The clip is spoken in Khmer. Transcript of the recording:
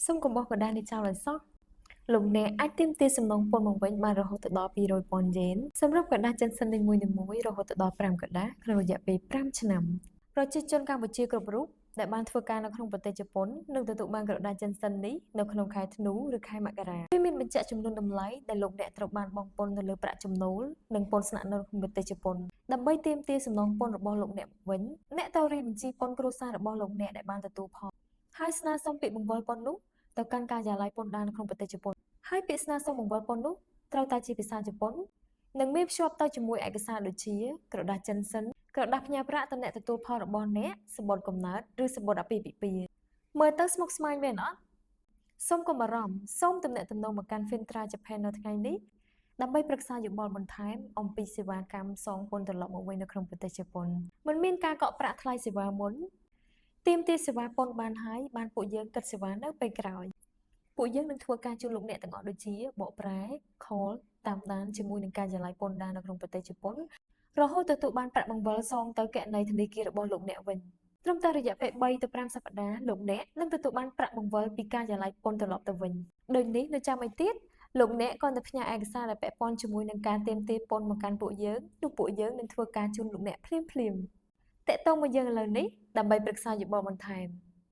សូមកុំបោះកណ្ដាស់នេះចោលឲ្យសោះលោកអ្នកអាចទាមទារសំណងពន្ធមកវិញបានរហូតដល់200,000 យ៉េនសម្រាប់កណ្ដាស់ចិនសិននីមួយៗរហូតដល់5កណ្ដាស់ក្នុងរយៈពេល5ឆ្នាំប្រជាជនកម្ពុជាគ្រប់រូបដែលបានធ្វើការនៅក្នុងប្រទេសជប៉ុននឹងទទួលបានកណ្ដាស់ចិនសិននេះនៅក្នុងខែធ្នូឬខែមករាវាមានបញ្ជាក់ចំនួនតម្លៃដែលលោកអ្នកត្រូវបានបង់ពន្ធនៅលើប្រាក់ចំណូលនិងពន្ធស្នាក់នៅក្នុងប្រទេសជប៉ុនដើម្បីទាមទារសំណងពន្ធរបស់លោកអ្នកវិញអ្នកត្រូវរៀបបញ្ជីពន្ធគ្រួសាររបស់លោកអ្នកដែលបានទទួលផលហើយស្នើសុំពាក្យបង្វិលពន្ធនោះទៅកាន់ការិយាល័យពន្ធដារនៅក្នុងប្រទេសជប៉ុនហើយពាក្យស្នើសុំបង្វិលពន្ធនោះត្រូវតែជាភាសាជប៉ុននិងមានភ្ជាប់ទៅជាមួយឯកសារដូចជាក្រដាស់ចិនសិនក្រដាស់ផ្ញើប្រាក់ទៅអ្នកទទួលផលរបស់អ្នកសម្បត្តិកំណើតឬសម្បត្តិអាពាហ៍ពិពាហ៍មើលទៅស្មុគស្មាញមែនអត់សូមកុំបារម្ភសូមទំនាក់ទំនងមកកាន់ Fintra Japan នៅថ្ងៃនេះដើម្បីប្រឹក្សាយោបល់បន្ថែមអំពីសេវាកម្មសងពន្ធត្រឡប់មកវិញនៅក្នុងប្រទេសជប៉ុនមិនមានការកក់ប្រាក់ថ្លៃសេវាមុនទាមទារសេវាពន្ធបានហើយបានពួកយើងគិតសេវានៅពេលក្រោយពួកយើងនឹងធ្វើការជួយលោកអ្នកទាំងអស់ដូចជាបកប្រែ call តាមដានជាមួយនឹងការិយាល័យពន្ធដារនៅក្នុងប្រទេសជប៉ុនរហូតទទួលបានប្រាក់បង្វិលសងទៅគណនីធនាគាររបស់លោកអ្នកវិញត្រឹមតែរយៈពេល3ទៅ5សប្តាហ៍លោកអ្នកនឹងទទួលបានប្រាក់បង្វិលពីការិយាល័យពន្ធត្រឡប់ទៅវិញដូចនេះនៅចាំអីទៀតលោកអ្នកគ្រាន់តែផ្ញើឯកសារដែលពាក់ព័ន្ធជាមួយនឹងការទាមទារពន្ធមកកាន់ពួកយើងនោះពួកយើងនឹងធ្វើការជូនលោកអ្នកភ្លាមៗតាក់ទងមកយើងឥឡូវនេះដើម្បីប្រឹក្សាយោបល់បន្ថែម